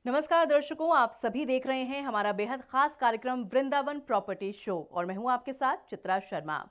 नमस्कार दर्शकों, आप सभी देख रहे हैं हमारा बेहद खास कार्यक्रम वृंदावन प्रॉपर्टी शो और मैं हूं आपके साथ चित्रा शर्मा।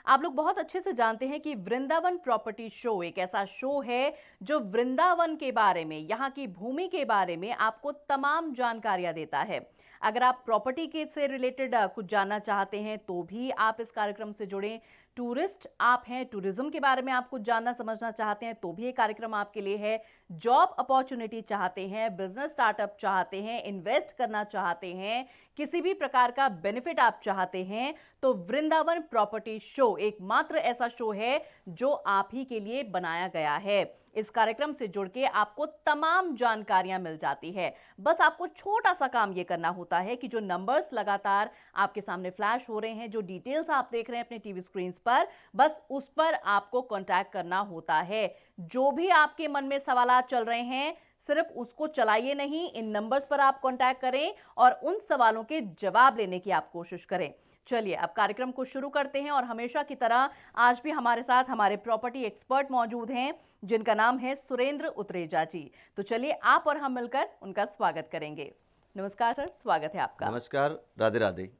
आप लोग बहुत अच्छे से जानते हैं कि वृंदावन प्रॉपर्टी शो एक ऐसा शो है जो वृंदावन के बारे में, यहाँ की भूमि के बारे में आपको तमाम जानकारियां देता है। अगर आप प्रॉपर्टी के से रिलेटेड कुछ जानना चाहते हैं तो भी आप इस कार्यक्रम से जुड़ें। टूरिस्ट आप हैं, टूरिज्म के बारे में आप कुछ जानना समझना चाहते हैं तो भी ये कार्यक्रम आपके लिए है। जॉब अपॉर्चुनिटी चाहते हैं, बिजनेस स्टार्टअप चाहते हैं, इन्वेस्ट करना चाहते हैं, किसी भी प्रकार का बेनिफिट आप चाहते हैं तो वृंदावन प्रॉपर्टी शो एकमात्र ऐसा शो है जो आप ही के लिए बनाया गया है। इस कार्यक्रम से जुड़ के आपको तमाम जानकारियां मिल जाती है। बस आपको छोटा सा काम यह करना होता है कि जो नंबर्स लगातार आपके सामने फ्लैश हो रहे हैं, जो डिटेल्स आप देख रहे हैं अपने टीवी स्क्रीन पर, बस उस पर आपको कांटेक्ट करना होता है। जो भी आपके मन में सवालात चल रहे हैं सिर्फ उसको चलाइए नहीं, इन नंबर्स पर आप कांटेक्ट करें और उन सवालों के जवाब लेने की आप कोशिश करें। चलिए अब कार्यक्रम को शुरू करते हैं और हमेशा की तरह आज भी हमारे साथ हमारे प्रॉपर्टी एक्सपर्ट मौजूद हैं जिनका नाम है सुरेंद्र उत्रेजा जी। तो चलिए आप और हम मिलकर उनका स्वागत करेंगे। नमस्कार सर, स्वागत है आपका। नमस्कार, राधे राधे।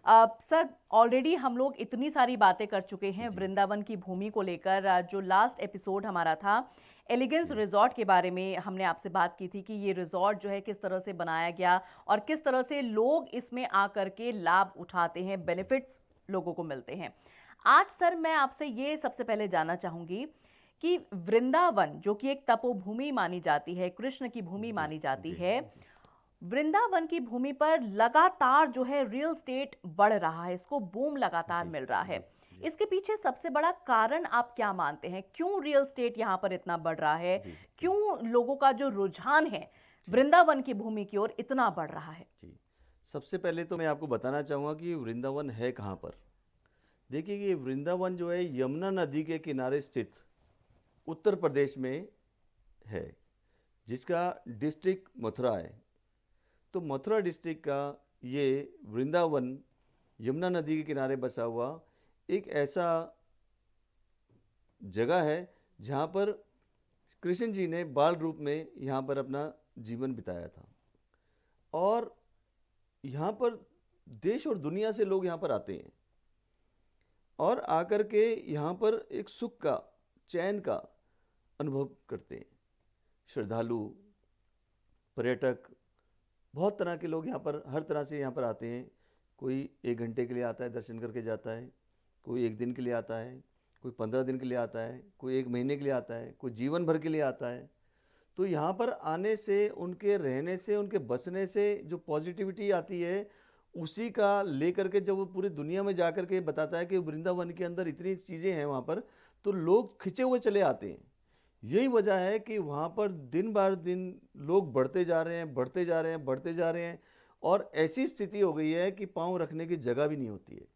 सर, ऑलरेडी हम लोग इतनी सारी बातें कर चुके हैं वृंदावन की भूमि को लेकर। जो लास्ट एपिसोड हमारा था एलिगेंस रिजॉर्ट के बारे में, हमने आपसे बात की थी कि ये रिजॉर्ट जो है किस तरह से बनाया गया और किस तरह से लोग इसमें आकर के लाभ उठाते हैं, बेनिफिट्स लोगों को मिलते हैं। आज सर मैं आपसे ये सबसे पहले जानना चाहूंगी कि वृंदावन जो कि एक तपोभूमि मानी जाती है, कृष्ण की भूमि मानी जाती है, वृंदावन की भूमि पर लगातार जो है रियल एस्टेट बढ़ रहा है, इसको बूम लगातार मिल रहा है। इसके पीछे सबसे बड़ा कारण आप क्या मानते हैं? क्यों रियल एस्टेट यहाँ पर इतना बढ़ रहा है? क्यों लोगों का जो रुझान है वृंदावन की भूमि की ओर इतना बढ़ रहा है? जी, सबसे पहले तो मैं आपको बताना चाहूँगा कि वृंदावन है कहाँ पर। देखिए ये वृंदावन जो है यमुना नदी के किनारे स्थित उत्तर प्रदेश में है, जिसका डिस्ट्रिक्ट मथुरा है। तो मथुरा डिस्ट्रिक्ट का ये वृंदावन यमुना नदी के किनारे बसा हुआ एक ऐसा जगह है जहाँ पर कृष्ण जी ने बाल रूप में यहाँ पर अपना जीवन बिताया था। और यहाँ पर देश और दुनिया से लोग यहाँ पर आते हैं और आकर के यहाँ पर एक सुख का, चैन का अनुभव करते हैं। श्रद्धालु, पर्यटक, बहुत तरह के लोग यहाँ पर हर तरह से यहाँ पर आते हैं। कोई 1 घंटे के लिए आता है, दर्शन करके जाता है, कोई 1 दिन के लिए आता है, कोई 15 दिन के लिए आता है, कोई 1 महीने के लिए आता है, कोई जीवन भर के लिए आता है। तो यहाँ पर आने से, उनके रहने से, उनके बसने से जो पॉजिटिविटी आती है, उसी का लेकर के जब वो पूरी दुनिया में जाकर के बताता है कि वृंदावन के अंदर इतनी चीज़ें हैं वहाँ पर, तो लोग खिंचे हुए चले आते हैं। यही वजह है कि वहाँ पर दिन बार दिन लोग बढ़ते जा रहे हैं, बढ़ते जा रहे हैं, बढ़ते जा रहे हैं और ऐसी स्थिति हो गई है कि पाँव रखने की जगह भी नहीं होती है।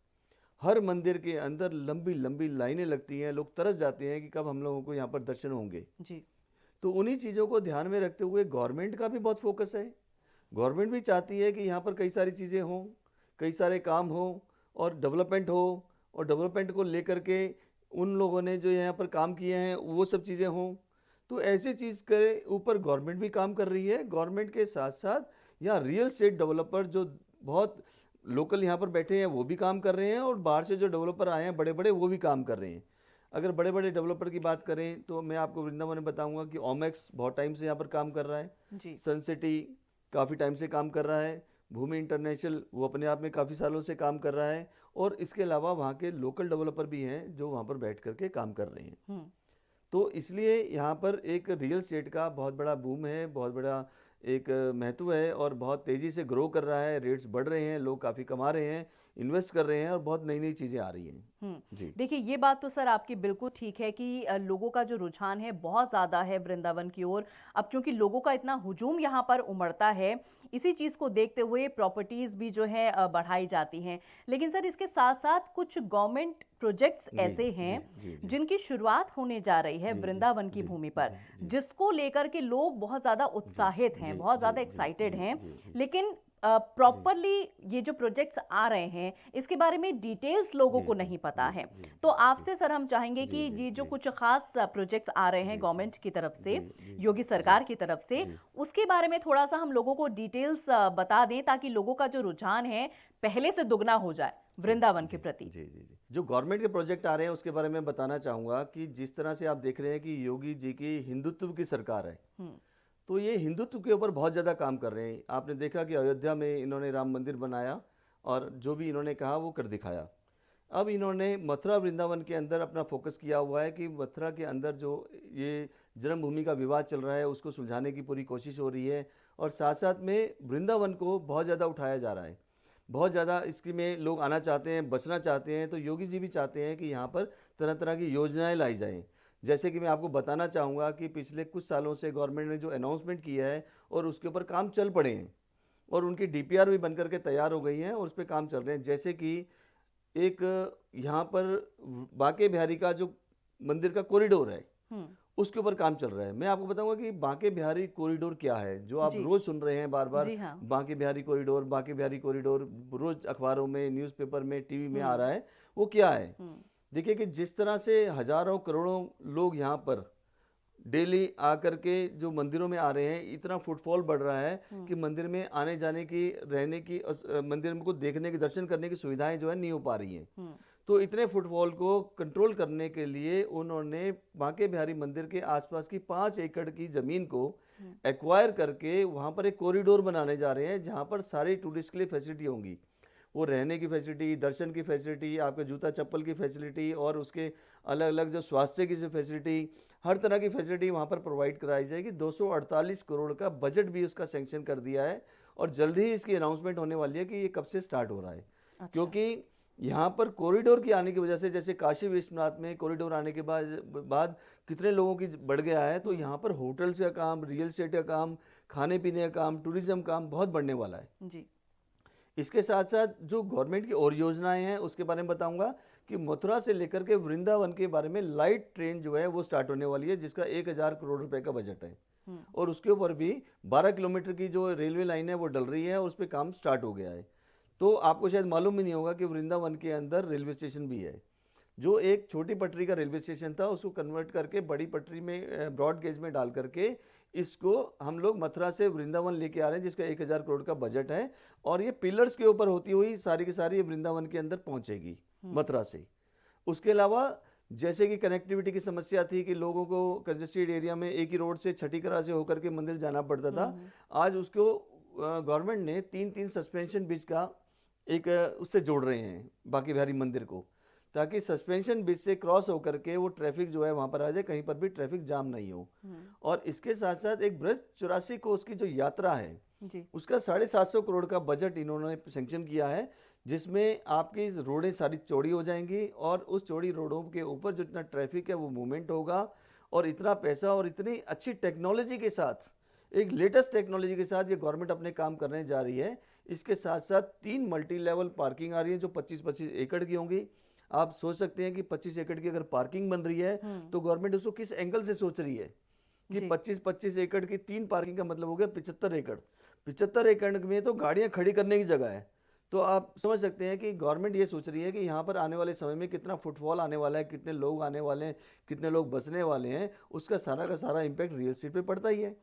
हर मंदिर के अंदर लंबी लंबी लाइनें लगती हैं, लोग तरस जाते हैं कि कब हम लोगों को यहाँ पर दर्शन होंगे जी। तो उन्हीं चीज़ों को ध्यान में रखते हुए गवर्नमेंट का भी बहुत फोकस है। गवर्नमेंट भी चाहती है कि यहाँ पर कई सारी चीज़ें हों, कई सारे काम हों और डेवलपमेंट हो, और डेवलपमेंट को लेकर के उन लोगों ने जो यहाँ पर काम किए हैं वो सब चीज़ें हों। तो ऐसी चीज़ के ऊपर गवर्नमेंट भी काम कर रही है। गवर्नमेंट के साथ साथ यहाँ रियल एस्टेट डेवलपर जो बहुत लोकल यहाँ पर बैठे हैं वो भी काम कर रहे हैं, और बाहर से जो डेवलपर आए हैं बड़े बड़े, वो भी काम कर रहे हैं। अगर बड़े बड़े डेवलपर की बात करें तो मैं आपको वृंदावन में बताऊंगा कि ओमेक्स बहुत टाइम से यहाँ पर काम कर रहा है, सन सिटी काफ़ी टाइम से काम कर रहा है, भूमि इंटरनेशनल वो अपने आप में काफ़ी सालों से काम कर रहा है, और इसके अलावा वहाँ के लोकल डेवलपर भी हैं जो वहाँ पर बैठ करके काम कर रहे हैं। तो इसलिए यहाँ पर एक रियल एस्टेट का बहुत बड़ा बूम है, बहुत बड़ा एक महत्व है और बहुत तेज़ी से ग्रो कर रहा है। रेट्स बढ़ रहे हैं, लोग काफ़ी कमा रहे हैं, इन्वेस्ट कर रहे हैं और बहुत नई नई चीज़ें आ रही हैं। जी, देखिए ये बात तो सर आपकी बिल्कुल ठीक है कि लोगों का जो रुझान है बहुत ज़्यादा है वृंदावन की ओर। अब चूंकि लोगों का इतना हुजूम यहाँ पर उमड़ता है, इसी चीज़ को देखते हुए प्रॉपर्टीज़ भी जो है बढ़ाई जाती हैं। लेकिन सर इसके साथ साथ कुछ गवर्नमेंट प्रोजेक्ट्स ऐसे हैं जिनकी शुरुआत होने जा रही है वृंदावन की भूमि पर, जिसको लेकर के लोग बहुत ज़्यादा उत्साहित हैं, बहुत ज़्यादा एक्साइटेड हैं। लेकिन प्रॉपरली ये जो प्रोजेक्ट्स आ रहे हैं इसके बारे में डिटेल्स लोगों जी को जी नहीं पता जी है। जी तो जी जी आपसे सर हम चाहेंगे कि जी जी ये जो जी कुछ खास प्रोजेक्ट्स आ रहे हैं जी जी गवर्नमेंट की तरफ से, जी जी जी योगी जी सरकार की तरफ से, जी उसके बारे में थोड़ा सा हम लोगों को डिटेल्स बता दें ताकि लोगों का जो रुझान है पहले से दुगना हो जाए जी वृंदावन के जी प्रति। जी जी जी जो गवर्नमेंट के प्रोजेक्ट आ रहे हैं उसके बारे में बताना चाहूँगा कि जिस तरह से आप देख रहे हैं कि योगी जी की हिंदुत्व की सरकार है, हम्म। तो ये हिंदुत्व के ऊपर बहुत ज़्यादा काम कर रहे हैं। आपने देखा कि अयोध्या में इन्होंने राम मंदिर बनाया और जो भी इन्होंने कहा वो कर दिखाया। अब इन्होंने मथुरा वृंदावन के अंदर अपना फोकस किया हुआ है कि मथुरा के अंदर जो ये जन्मभूमि का विवाद चल रहा है उसको सुलझाने की पूरी कोशिश हो रही है, और साथ साथ में वृंदावन को बहुत ज़्यादा उठाया जा रहा है। बहुत ज़्यादा इसकी में लोग आना चाहते हैं, बसना चाहते हैं, तो योगी जी भी चाहते हैं कि यहाँ पर तरह तरह की योजनाएं लाई जाएं। जैसे कि मैं आपको बताना चाहूँगा कि पिछले कुछ सालों से गवर्नमेंट ने जो अनाउंसमेंट किया है और उसके ऊपर काम चल पड़े हैं, और उनकी डीपीआर भी बनकर के तैयार हो गई हैं और उस पर काम चल रहे हैं। जैसे कि एक यहाँ पर बांके बिहारी का जो मंदिर का कॉरिडोर है हम्म। उसके ऊपर काम चल रहा है। मैं आपको बताऊंगा कि बांके बिहारी कॉरिडोर क्या है, जो आप जी। रोज सुन रहे हैं बार बार। जी हाँ। बांके बिहारी कॉरिडोर, बांके बिहारी कॉरिडोर, रोज अखबारों में, न्यूज़पेपर में, टीवी में आ हम्म। रहा है। वो क्या है? हम्म। देखिए कि जिस तरह से हजारों करोड़ों लोग यहाँ पर डेली आकर के जो मंदिरों में आ रहे हैं, इतना फुटफॉल बढ़ रहा है कि मंदिर में आने जाने की, रहने की, मंदिर में को देखने की, दर्शन करने की सुविधाएं जो है नहीं हो पा रही हैं। हम्म। तो इतने फुटफॉल को कंट्रोल करने के लिए उन्होंने बांके बिहारी मंदिर के आसपास की 5 एकड़ की ज़मीन को एक्वायर करके वहाँ पर एक कॉरिडोर बनाने जा रहे हैं, जहाँ पर सारी टूरिस्ट के लिए फैसिलिटी होंगी। वो रहने की फैसिलिटी, दर्शन की फैसिलिटी, आपके जूता चप्पल की फैसिलिटी, और उसके अलग अलग जो स्वास्थ्य की फैसिलिटी, हर तरह की फैसिलिटी वहाँ पर प्रोवाइड कराई जाएगी। 248 करोड़ का बजट भी उसका सैंक्शन कर दिया है, और जल्द ही इसकी अनाउंसमेंट होने वाली है कि ये कब से स्टार्ट हो रहा है। अच्छा। क्योंकि यहाँ पर कॉरिडोर के आने की वजह से, जैसे काशी विश्वनाथ में कॉरिडोर आने के बाद कितने लोगों की बढ़ गया है, तो यहाँ पर होटल्स का काम, रियल एस्टेट का काम, खाने पीने का काम, टूरिज्म काम बहुत बढ़ने वाला है। जी। इसके साथ साथ जो गवर्नमेंट की और योजनाएं हैं उसके बारे में बताऊंगा कि मथुरा से लेकर के वृंदावन के बारे में लाइट ट्रेन जो है वो स्टार्ट होने वाली है, जिसका 1000 करोड़ रुपए का बजट है। और उसके ऊपर भी 12 किलोमीटर की जो रेलवे लाइन है वो डल रही है, और उस पर काम स्टार्ट हो गया है। तो आपको शायद मालूम भी नहीं होगा कि वृंदावन के अंदर रेलवे स्टेशन भी है। जो एक छोटी पटरी का रेलवे स्टेशन था उसको कन्वर्ट करके बड़ी पटरी में, ब्रॉड गेज में डाल करके इसको हम लोग मथुरा से वृंदावन लेके आ रहे हैं, जिसका 1000 करोड़ का बजट है। और ये पिलर्स के ऊपर होती हुई सारी की सारी ये वृंदावन के अंदर पहुंचेगी मथुरा से। उसके अलावा जैसे कि कनेक्टिविटी की समस्या थी कि लोगों को कंजेस्टेड एरिया में एक ही रोड से छठीकरा से होकर के मंदिर जाना पड़ता था, आज उसको गवर्नमेंट ने 3-3 सस्पेंशन ब्रिज का एक उससे जोड़ रहे हैं बांके बिहारी मंदिर को, ताकि सस्पेंशन ब्रिज से क्रॉस होकर के वो ट्रैफिक जो है वहाँ पर आ जाए, कहीं पर भी ट्रैफिक जाम नहीं हो। और इसके साथ साथ एक ब्रज 84 कोस की जो यात्रा है जी। उसका 750 करोड़ का बजट इन्होंने सैंक्शन किया है, जिसमें आपकी रोडें सारी चौड़ी हो जाएंगी, और उस चौड़ी रोडों के ऊपर जो इतना ट्रैफिक है वो मूवमेंट होगा। और इतना पैसा और इतनी अच्छी टेक्नोलॉजी के साथ, एक लेटेस्ट टेक्नोलॉजी के साथ ये गवर्नमेंट अपने काम करने जा रही है। इसके साथ साथ 3 मल्टी लेवल पार्किंग आ रही है जो 25-25 एकड़ की होंगी। आप सोच सकते हैं कि 25 एकड़ की अगर पार्किंग बन रही है तो गवर्नमेंट उसको किस एंगल से सोच रही है कि 25-25 एकड़ की 3 पार्किंग का मतलब हो गया 75 एकड़। 75 एकड़ में तो गाड़ियां खड़ी करने की जगह है। तो आप समझ सकते हैं कि गवर्नमेंट ये सोच रही है कि यहाँ पर आने वाले समय में कितना फुटफॉल आने वाला है, कितने लोग आने वाले हैं, कितने लोग बसने वाले हैं, उसका सारा का सारा इम्पैक्ट रियल एस्टेट पे पड़ता ही है।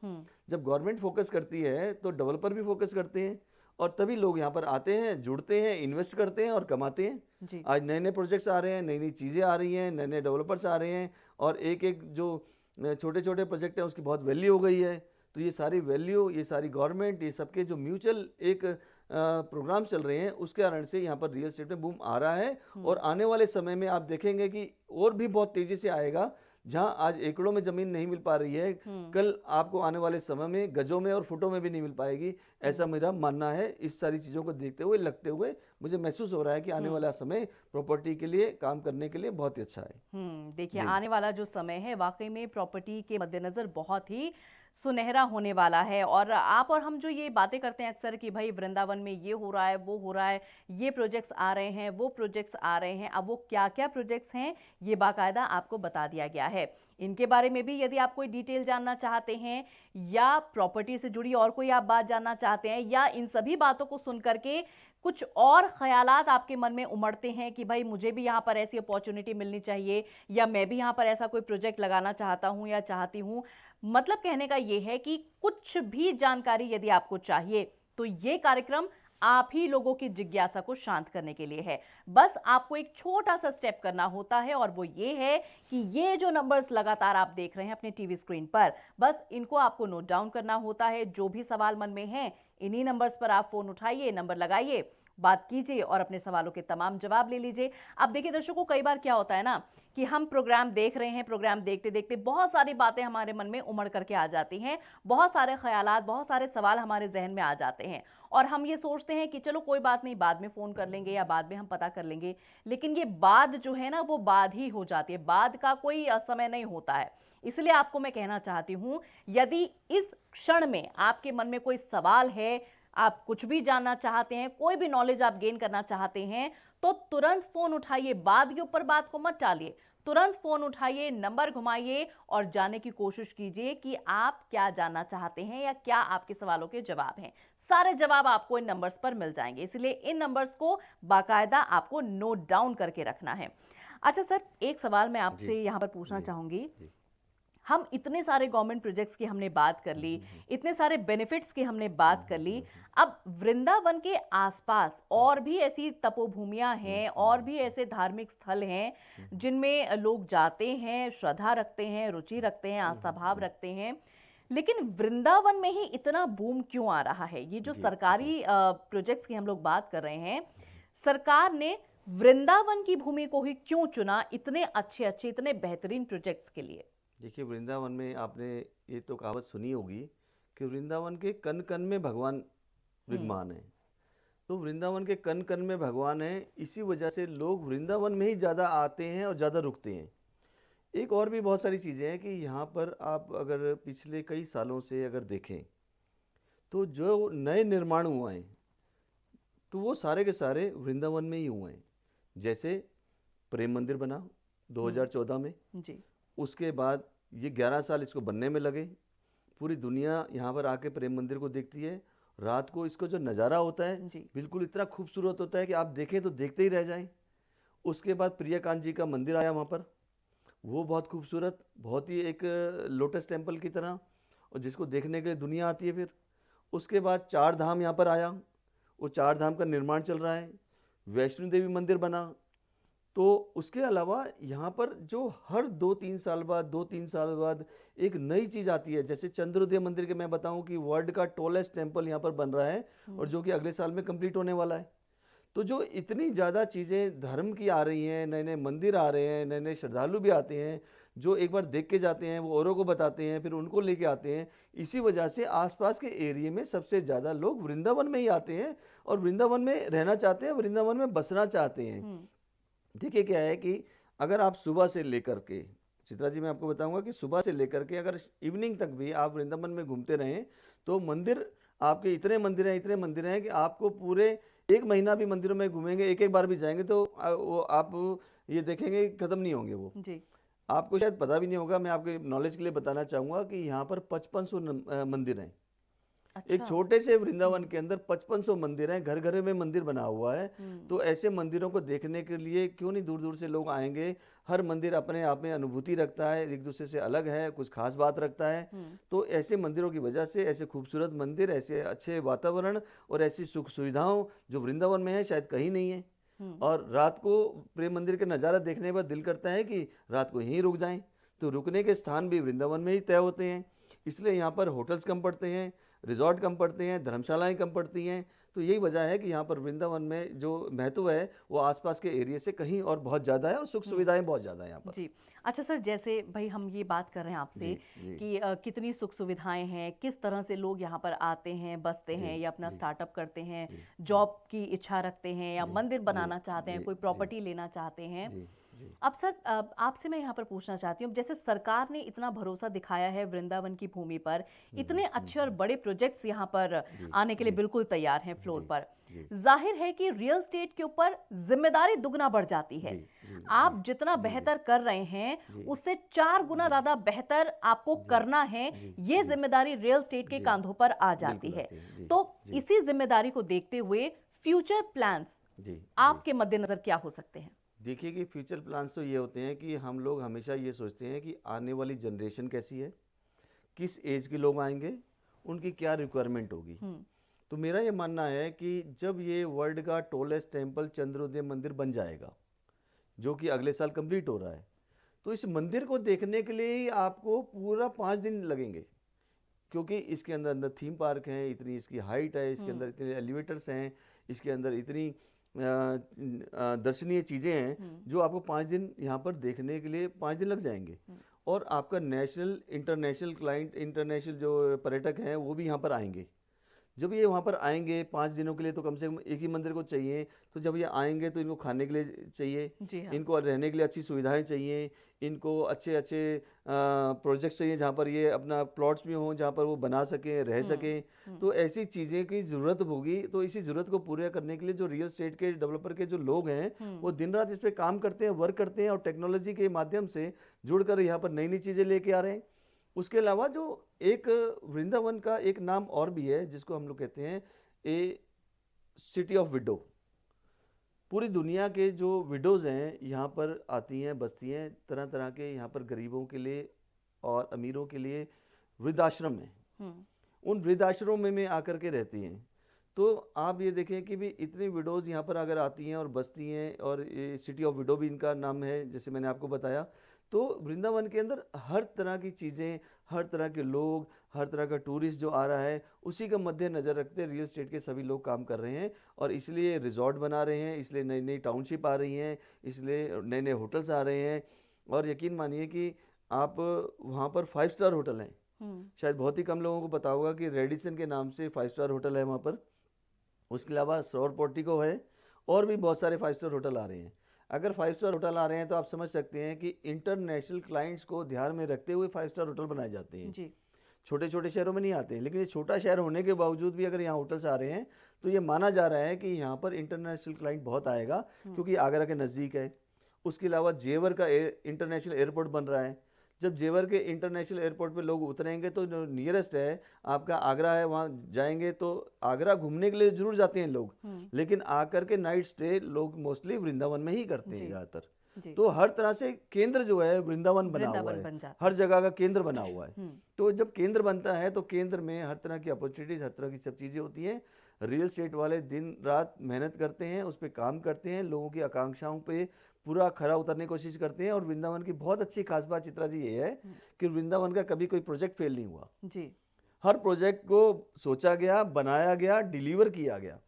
जब गवर्नमेंट फोकस करती है तो डेवलपर भी फोकस करते हैं, और तभी लोग यहाँ पर आते हैं, जुड़ते हैं, इन्वेस्ट करते हैं और कमाते हैं। आज नए नए प्रोजेक्ट्स आ रहे हैं, नई नई चीज़ें आ रही हैं, नए नए डेवलपर्स आ रहे हैं, और एक एक जो छोटे छोटे प्रोजेक्ट हैं उसकी बहुत वैल्यू हो गई है। तो ये सारी वैल्यू, ये सारी गवर्नमेंट, ये सबके जो म्यूचुअल एक प्रोग्राम चल रहे हैं उसके कारण से यहाँ पर रियल एस्टेट में बूम आ रहा है। और आने वाले समय में आप देखेंगे कि और भी बहुत तेजी से आएगा। जहां आज एकड़ों में जमीन नहीं मिल पा रही है, कल आपको आने वाले समय में गजों में और फुटों में भी नहीं मिल पाएगी, ऐसा मेरा मानना है। इस सारी चीज़ों को देखते हुए, लगते हुए मुझे महसूस हो रहा है कि आने वाला समय प्रॉपर्टी के लिए, काम करने के लिए बहुत ही अच्छा है। देखिए आने वाला जो समय है वाकई में प्रॉपर्टी के मद्देनजर बहुत ही सुनहरा होने वाला है। और आप और हम जो ये बातें करते हैं अक्सर कि भाई वृंदावन में ये हो रहा है, वो हो रहा है, ये प्रोजेक्ट्स आ रहे हैं, वो प्रोजेक्ट्स आ रहे हैं, अब वो क्या क्या प्रोजेक्ट्स हैं ये बाकायदा आपको बता दिया गया है। इनके बारे में भी यदि आप कोई डिटेल जानना चाहते हैं या प्रॉपर्टी से जुड़ी और कोई आप बात जानना चाहते हैं या इन सभी बातों को सुन करके कुछ और ख्यालात आपके मन में उमड़ते हैं कि भाई मुझे भी यहाँ पर ऐसी अपॉर्चुनिटी मिलनी चाहिए या मैं भी यहाँ पर ऐसा कोई प्रोजेक्ट लगाना चाहता हूँ या चाहती हूँ, मतलब कहने का ये है कि कुछ भी जानकारी यदि आपको चाहिए तो ये कार्यक्रम आप ही लोगों की जिज्ञासा को शांत करने के लिए है। बस आपको एक छोटा सा स्टेप करना होता है और वो ये है कि ये जो नंबर्स लगातार आप देख रहे हैं अपने टीवी स्क्रीन पर, बस इनको आपको नोट डाउन करना होता है। जो भी सवाल मन में है इन्हीं नंबर्स पर आप फोन उठाइए, नंबर लगाइए, बात कीजिए और अपने सवालों के तमाम जवाब ले लीजिए। अब देखिए दर्शकों, कई बार क्या होता है ना कि हम प्रोग्राम देख रहे हैं, प्रोग्राम देखते देखते बहुत सारी बातें हमारे मन में उमड़ करके आ जाती हैं, बहुत सारे ख्यालात, बहुत सारे सवाल हमारे जहन में आ जाते हैं और हम ये सोचते हैं कि चलो कोई बात नहीं, बाद में फोन कर लेंगे या बाद में हम पता कर लेंगे। लेकिन ये बाद जो है ना वो बाद ही हो जाती है, बाद का कोई समय नहीं होता है। इसलिए आपको मैं कहना चाहती हूं, यदि इस क्षण में आपके मन में कोई सवाल है, आप कुछ भी जानना चाहते हैं, कोई भी नॉलेज आप गेन करना चाहते हैं, तो तुरंत फोन उठाइए, बाद के ऊपर बात को मत टालिए, तुरंत फोन उठाइए, नंबर घुमाइए और जानने की कोशिश कीजिए कि आप क्या जानना चाहते हैं या क्या आपके सवालों के जवाब हैं। सारे जवाब आपको इन नंबर्स पर मिल जाएंगे, इसलिए इन नंबर्स को बाकायदा आपको नोट डाउन करके रखना है। अच्छा सर, एक सवाल मैं आपसे यहाँ पर पूछना चाहूंगी। हम इतने सारे गवर्नमेंट प्रोजेक्ट्स की हमने बात कर ली, इतने सारे बेनिफिट्स की हमने बात कर ली, अब वृंदावन के आसपास और भी ऐसी तपोभूमियां हैं और भी ऐसे धार्मिक स्थल हैं जिनमें लोग जाते हैं, श्रद्धा रखते हैं, रुचि रखते हैं, आस्था भाव रखते हैं, लेकिन वृंदावन में ही इतना बूम क्यों आ रहा है? ये जो सरकारी प्रोजेक्ट्स की हम लोग बात कर रहे हैं, सरकार ने वृंदावन की भूमि को ही क्यों चुना इतने अच्छे अच्छे, इतने बेहतरीन प्रोजेक्ट्स के लिए? देखिए, वृंदावन में आपने ये तो कहावत सुनी होगी कि वृंदावन के कन कन में भगवान विद्यमान है। तो वृंदावन के कन कन में भगवान है, इसी वजह से लोग वृंदावन में ही ज़्यादा आते हैं और ज़्यादा रुकते हैं। एक और भी बहुत सारी चीज़ें हैं कि यहाँ पर आप अगर पिछले कई सालों से अगर देखें तो जो नए निर्माण हुए हैं तो वो सारे के सारे वृंदावन में ही हुए हैं। जैसे प्रेम मंदिर बना 2014 में जी, उसके बाद ये 11 साल इसको बनने में लगे। पूरी दुनिया यहाँ पर आके प्रेम मंदिर को देखती है। रात को इसको जो नज़ारा होता है बिल्कुल इतना खूबसूरत होता है कि आप देखें तो देखते ही रह जाएं। उसके बाद प्रियकांत जी का मंदिर आया वहाँ पर, वो बहुत खूबसूरत, बहुत ही एक लोटस टेम्पल की तरह, और जिसको देखने के लिए दुनिया आती है। फिर उसके बाद चार धाम यहाँ पर आया, वो चार धाम का निर्माण चल रहा है। वैष्णो देवी मंदिर बना। तो उसके अलावा यहाँ पर जो हर 2-3 साल बाद 2-3 साल बाद एक नई चीज़ आती है। जैसे चंद्रोदय मंदिर के मैं बताऊं कि वर्ल्ड का टॉलेस्ट टेम्पल यहाँ पर बन रहा है और जो कि अगले साल में कंप्लीट होने वाला है। तो जो इतनी ज़्यादा चीज़ें धर्म की आ रही हैं, नए नए मंदिर आ रहे हैं, नए नए श्रद्धालु भी आते हैं जो एक बार देख के जाते हैं, वो औरों को बताते हैं, फिर उनको लेके आते हैं। इसी वजह से आसपास के एरिया में सबसे ज़्यादा लोग वृंदावन में ही आते हैं और वृंदावन में रहना चाहते हैं, वृंदावन में बसना चाहते हैं। देखिए क्या है कि अगर आप सुबह से लेकर के, चित्रा जी मैं आपको बताऊंगा कि सुबह से लेकर के अगर इवनिंग तक भी आप वृंदावन में घूमते रहें तो मंदिर आपके इतने मंदिर हैं कि आपको पूरे 1 महीना भी मंदिरों में घूमेंगे, एक एक बार भी जाएंगे तो वो आप ये देखेंगे ख़त्म नहीं होंगे वो जी। आपको शायद पता भी नहीं होगा, मैं आपके नॉलेज के लिए बताना चाहूँगा कि यहाँ पर 5500 मंदिर हैं। अच्छा। एक छोटे से वृंदावन के अंदर 5500 मंदिर हैं, घर घर में मंदिर बना हुआ है। तो ऐसे मंदिरों को देखने के लिए क्यों नहीं दूर दूर से लोग आएंगे। हर मंदिर अपने आप में अनुभूति रखता है, एक दूसरे से अलग है, कुछ खास बात रखता है। तो ऐसे मंदिरों की वजह से, ऐसे खूबसूरत मंदिर, ऐसे अच्छे वातावरण और ऐसी सुख सुविधाओं जो वृंदावन में है शायद कहीं नहीं है। और रात को प्रेम मंदिर का नज़ारा देखने पर दिल करता है कि रात को यहीं रुक जाएं। तो रुकने के स्थान भी वृंदावन में ही तय होते हैं, इसलिए यहाँ पर होटल्स कम पड़ते हैं, रिजॉर्ट कम पड़ते हैं, धर्मशालाएं कम पड़ती हैं। तो यही वजह है कि यहाँ पर वृंदावन में जो महत्व है वो आसपास के एरिया से कहीं और बहुत ज़्यादा है और सुख सुविधाएं बहुत ज़्यादा है यहाँ पर। जी। अच्छा सर, जैसे भाई हम ये बात कर रहे हैं आपसे कि कितनी सुख सुविधाएं हैं, किस तरह से लोग यहाँ पर आते हैं, बसते हैं या अपना स्टार्टअप करते हैं, जॉब की इच्छा रखते हैं या मंदिर बनाना चाहते हैं, कोई प्रॉपर्टी लेना चाहते हैं, जी अब सर, आपसे मैं यहाँ पर पूछना चाहती हूँ, जैसे सरकार ने इतना भरोसा दिखाया है वृंदावन की भूमि पर, इतने अच्छे और बड़े प्रोजेक्ट्स यहाँ पर जी आने के लिए जी बिल्कुल तैयार हैं फ्लोर जी पर। जी जाहिर है कि रियल एस्टेट के ऊपर जिम्मेदारी दुगना बढ़ जाती जी है। जी जी आप जितना जी जी बेहतर कर रहे हैं, जी उससे 4 गुना जी ज्यादा बेहतर आपको जी करना है। जी ये जी जिम्मेदारी रियल एस्टेट के जी कांधों पर आ जाती बिल्कुल है। आते हैं। जी तो जी इसी जिम्मेदारी को देखते हुए फ्यूचर प्लान्स जी जी आपके मद्देनजर क्या हो सकते हैं? देखिए कि फ्यूचर प्लान्स तो ये होते हैं कि हम लोग हमेशा ये सोचते हैं कि आने वाली जनरेशन कैसी है, किस एज के लोग आएंगे, उनकी क्या रिक्वायरमेंट होगी। हम्म। तो मेरा ये मानना है कि जब ये वर्ल्ड का टॉलेस्ट टेम्पल चंद्रोदय मंदिर बन जाएगा, जो कि अगले साल कंप्लीट हो रहा है, तो इस मंदिर को देखने के लिए ही आपको पूरा 5 दिन लगेंगे, क्योंकि इसके अंदर अंदर थीम पार्क हैं, इतनी इसकी हाइट है, इसके अंदर इतने एलिवेटर्स हैं, इसके अंदर इतनी दर्शनीय चीज़ें हैं जो आपको 5 दिन यहाँ पर देखने के लिए 5 दिन लग जाएंगे। और आपका नेशनल इंटरनेशनल क्लाइंट, इंटरनेशनल जो पर्यटक हैं वो भी यहाँ पर आएंगे। जब ये वहाँ पर आएंगे 5 दिनों के लिए, तो कम से कम एक ही मंदिर को चाहिए। तो जब ये आएंगे तो इनको खाने के लिए चाहिए, जी हाँ। इनको रहने के लिए अच्छी सुविधाएं चाहिए, इनको अच्छे अच्छे प्रोजेक्ट्स चाहिए जहाँ पर ये अपना प्लॉट्स भी हों, जहाँ पर वो बना सकें, रह सकें। तो ऐसी चीज़ें की ज़रूरत होगी। तो इसी ज़रूरत को पूरा करने के लिए जो रियल एस्टेट के डेवलपर के जो लोग हैं वो दिन रात इस पर काम करते हैं, वर्क करते हैं, और टेक्नोलॉजी के माध्यम से जुड़कर यहाँ पर नई नई चीज़ें लेके आ रहे हैं। उसके अलावा जो एक वृंदावन का एक नाम और भी है, जिसको हम लोग कहते हैं ए सिटी ऑफ विडो। पूरी दुनिया के जो विडोज़ हैं यहाँ पर आती हैं, बसती हैं, तरह तरह के यहाँ पर गरीबों के लिए और अमीरों के लिए वृद्धाश्रम हैं। उन वृद्धाश्रमों में आकर के रहती हैं। तो आप ये देखें कि भी इतनी विडोज़ यहाँ पर अगर आती हैं और बसती हैं, और ये सिटी ऑफ विडो भी इनका नाम है, जैसे मैंने आपको बताया। तो वृंदावन के अंदर हर तरह की चीज़ें, हर तरह के लोग, हर तरह का टूरिस्ट जो आ रहा है, उसी का मद्देनज़र रखते रियल एस्टेट के सभी लोग काम कर रहे हैं। और इसलिए रिजॉर्ट बना रहे हैं, इसलिए नई नई टाउनशिप आ रही हैं, इसलिए नए नए होटल्स आ रहे हैं। और यकीन मानिए कि आप वहाँ पर 5 स्टार होटल हैं। शायद बहुत ही कम लोगों को पता होगा कि रेडिसन के नाम से 5 स्टार होटल है वहाँ पर। उसके अलावा सौर पोर्टिको है, और भी बहुत सारे 5 स्टार होटल आ रहे हैं। अगर 5 स्टार होटल आ रहे हैं तो आप समझ सकते हैं कि इंटरनेशनल क्लाइंट्स को ध्यान में रखते हुए 5 स्टार होटल बनाए जाते हैं। जी। छोटे छोटे शहरों में नहीं आते हैं, लेकिन ये छोटा शहर होने के बावजूद भी अगर यहाँ होटल्स आ रहे हैं तो ये माना जा रहा है कि यहाँ पर इंटरनेशनल क्लाइंट बहुत आएगा, क्योंकि आगरा के नज़दीक है। उसके अलावा जेवर का इंटरनेशनल एयरपोर्ट बन रहा है। जब जेवर के इंटरनेशनल एयरपोर्ट पे लोग उतरेंगे तो जो नियरेस्ट है आपका आगरा है, वहाँ जाएंगे तो आगरा घूमने के लिए जरूर जाते हैं लोग, लेकिन आकर के नाइट स्टे लोग मोस्टली वृंदावन में ही करते हैं ज़्यादातर। तो हर तरह से केंद्र जो है वृंदावन बना हुआ है, हर जगह का केंद्र बना हुआ है। तो जब केंद्र बनता है तो केंद्र में हर तरह की अपॉर्चुनिटीज, हर तरह की सब चीज़ें होती हैं। रियल एस्टेट वाले दिन रात मेहनत करते हैं, उस पर काम करते हैं, लोगों की आकांक्षाओं पे पूरा खरा उतरने की कोशिश करते हैं। और वृंदावन की बहुत अच्छी खास बात चित्रा जी ये है कि वृंदावन का कभी कोई प्रोजेक्ट फेल नहीं हुआ जी। हर प्रोजेक्ट को सोचा गया, बनाया गया, डिलीवर किया गया,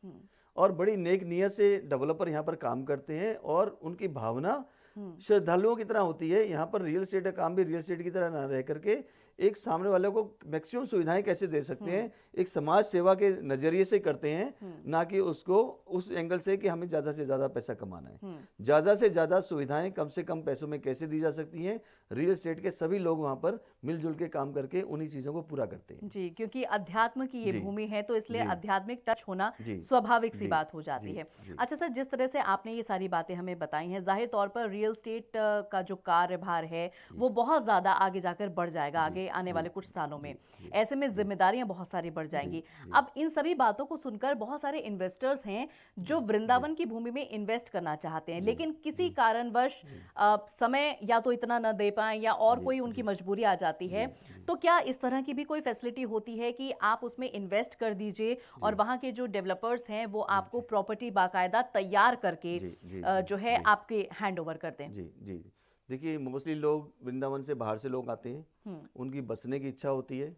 और बड़ी नेक नियत से डेवलपर यहाँ पर काम करते हैं। और उनकी भावना श्रद्धालुओं की तरह होती है। यहाँ पर रियल एस्टेट का काम भी रियल एस्टेट की तरह ना रह करके एक सामने वाले को मैक्सिमम सुविधाएं कैसे दे सकते हैं, एक समाज सेवा के नज़रिए से करते हैं, ना कि उसको उस एंगल से कि हमें ज़्यादा से ज़्यादा पैसा कमाना है। ज़्यादा से ज़्यादा सुविधाएं कम से कम पैसों में कैसे दी जा सकती हैं, रियल एस्टेट के सभी लोग वहाँ पर मिलजुल के काम करके उन्हीं चीज़ों को पूरा करते हैं। जी, क्योंकि अध्यात्म की ये जी, भूमि है, तो इसलिए जी, आध्यात्मिक टच होना जी, स्वाभाविक सी जी, बात हो जाती जी, है। जी। अच्छा सर, जिस तरह से आपने ये सारी बातें हमें बताई हैं, जाहिर तौर पर रियल एस्टेट का जो कार्यभार है वो बहुत ज़्यादा आगे जाकर बढ़ जाएगा आगे आने वाले कुछ सालों में। ऐसे में जिम्मेदारियां बहुत सारी बढ़ जाएंगी। अब इन सभी बातों को सुनकर बहुत सारे इन्वेस्टर्स हैं जो वृंदावन की भूमि में इन्वेस्ट करना चाहते हैं, लेकिन किसी कारणवश समय या तो इतना न दे पाए या और कोई उनकी मजबूरी आ जाती है। तो क्या इस तरह की भी कोई फैसिलिटी होती है कि आप उसमें इन्वेस्ट कर दीजिए और वहाँ के जो डेवलपर्स हैं वो आपको प्रॉपर्टी बाकायदा तैयार करके जो है आपके हैंड ओवर कर दें? जी जी, देखिए मोस्टली लोग वृंदावन से बाहर से लोग आते हैं, उनकी बसने की इच्छा होती है,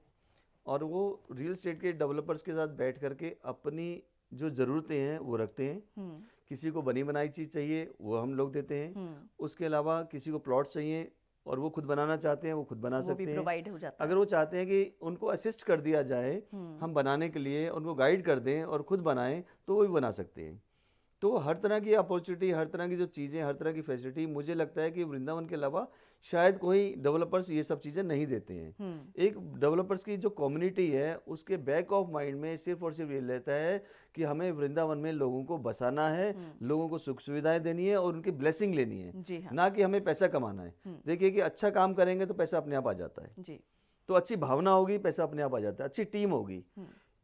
और वो रियल एस्टेट के डेवलपर्स के साथ बैठ करके अपनी जो ज़रूरतें हैं वो रखते हैं। किसी को बनी बनाई चीज़ चाहिए वो हम लोग देते हैं। उसके अलावा किसी को प्लॉट चाहिए और वो खुद बनाना चाहते हैं वो खुद बना सकते हैं, प्रोवाइड हो जाता है। अगर वो चाहते हैं कि उनको असिस्ट कर दिया जाए हम बनाने के लिए, उनको गाइड कर दें और खुद बनाएं, तो वो भी बना सकते हैं। तो हर तरह की अपॉर्चुनिटी, हर तरह की जो चीज़ें, हर तरह की फैसिलिटी मुझे लगता है कि वृंदावन के अलावा शायद कोई डेवलपर्स ये सब चीज़ें नहीं देते हैं। एक डेवलपर्स की जो कम्युनिटी है उसके बैक ऑफ माइंड में सिर्फ और सिर्फ ये रहता है कि हमें वृंदावन में लोगों को बसाना है, लोगों को सुख सुविधाएं देनी है और उनकी ब्लेसिंग लेनी है, जी हाँ। ना कि हमें पैसा कमाना है। देखिए कि अच्छा काम करेंगे तो पैसा अपने आप आ जाता है, जी। तो अच्छी भावना होगी, पैसा अपने आप आ जाता है, अच्छी टीम होगी।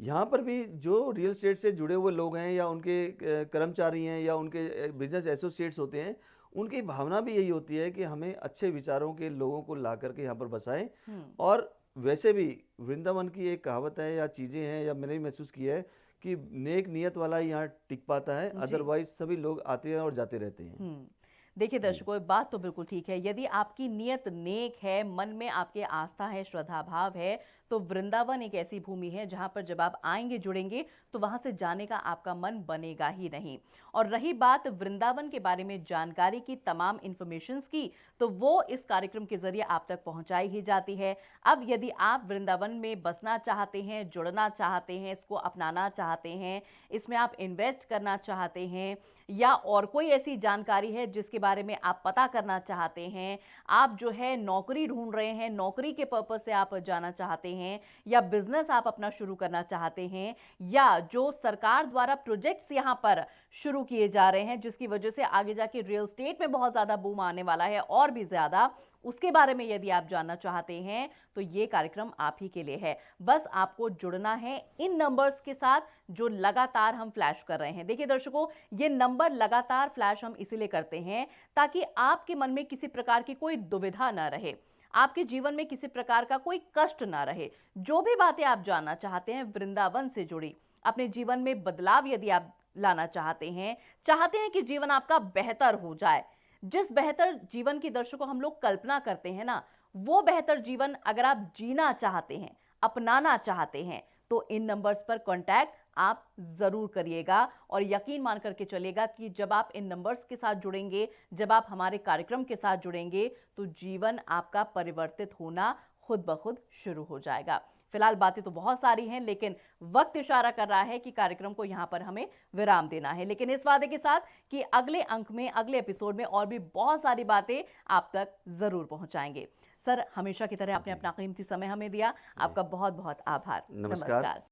यहाँ पर भी जो रियल एस्टेट से जुड़े हुए लोग हैं या उनके कर्मचारी हैं या उनके बिजनेस एसोसिएट्स होते हैं, उनकी भावना भी यही होती है कि हमें अच्छे विचारों के लोगों को ला करके यहाँ पर बसाएं। और वैसे भी वृंदावन की एक कहावत है या चीज़ें हैं या मैंने भी महसूस किया है कि नेक नियत वाला ही यहाँ टिक पाता है, अदरवाइज सभी लोग आते हैं और जाते रहते हैं। देखिए दर्शकों, बात तो बिल्कुल ठीक है। यदि आपकी नियत नेक है, मन में आपके आस्था है, श्रद्धा भाव है, तो वृंदावन एक ऐसी भूमि है जहां पर जब आप आएंगे, जुड़ेंगे, तो वहां से जाने का आपका मन बनेगा ही नहीं। और रही बात वृंदावन के बारे में जानकारी की, तमाम इंफॉर्मेशंस की, तो वो इस कार्यक्रम के जरिए आप तक पहुंचाई ही जाती है। अब यदि आप वृंदावन में बसना चाहते हैं, जुड़ना चाहते हैं, इसको अपनाना चाहते हैं, इसमें आप इन्वेस्ट करना चाहते हैं, या और कोई ऐसी जानकारी है जिसके बारे में आप पता करना चाहते हैं, आप जो है नौकरी ढूंढ रहे हैं, नौकरी के पर्पस से आप जाना चाहते हैं, या बिजनेस आप अपना शुरू करना चाहते हैं, या जो सरकार द्वारा प्रोजेक्ट्स यहां पर शुरू किए जा रहे हैं जिसकी वजह से आगे जाके रियल एस्टेट में बहुत ज्यादा बूम आने वाला है और भी ज्यादा, उसके बारे में यदि आप जानना चाहते हैं तो ये कार्यक्रम आप ही के लिए है। बस आपको जुड़ना है इन नंबर्स के साथ जो लगातार हम फ्लैश कर रहे हैं। देखिए दर्शकों, ये नंबर लगातार फ्लैश हम इसीलिए करते हैं ताकि आपके मन में किसी प्रकार की कोई दुविधा ना रहे, आपके जीवन में किसी प्रकार का कोई कष्ट ना रहे। जो भी बातें आप जानना चाहते हैं वृंदावन से जुड़ी, अपने जीवन में बदलाव यदि आप लाना चाहते हैं कि जीवन आपका बेहतर हो जाए, जिस बेहतर जीवन की दर्शकों हम लोग कल्पना करते हैं ना, वो बेहतर जीवन अगर आप जीना चाहते हैं, अपनाना चाहते हैं, तो इन नंबर्स पर कांटेक्ट आप जरूर करिएगा। और यकीन मान करके चलिएगा कि जब आप इन नंबर्स के साथ जुड़ेंगे, जब आप हमारे कार्यक्रम के साथ जुड़ेंगे, तो जीवन आपका परिवर्तित होना खुद ब खुद शुरू हो जाएगा। फिलहाल बातें तो बहुत सारी हैं, लेकिन वक्त इशारा कर रहा है कि कार्यक्रम को यहां पर हमें विराम देना है, लेकिन इस वादे के साथ कि अगले अंक में, अगले एपिसोड में और भी बहुत सारी बातें आप तक जरूर पहुंचाएंगे। सर, हमेशा की तरह आपने अपना कीमती समय हमें दिया, आपका बहुत बहुत आभार। नमस्कार।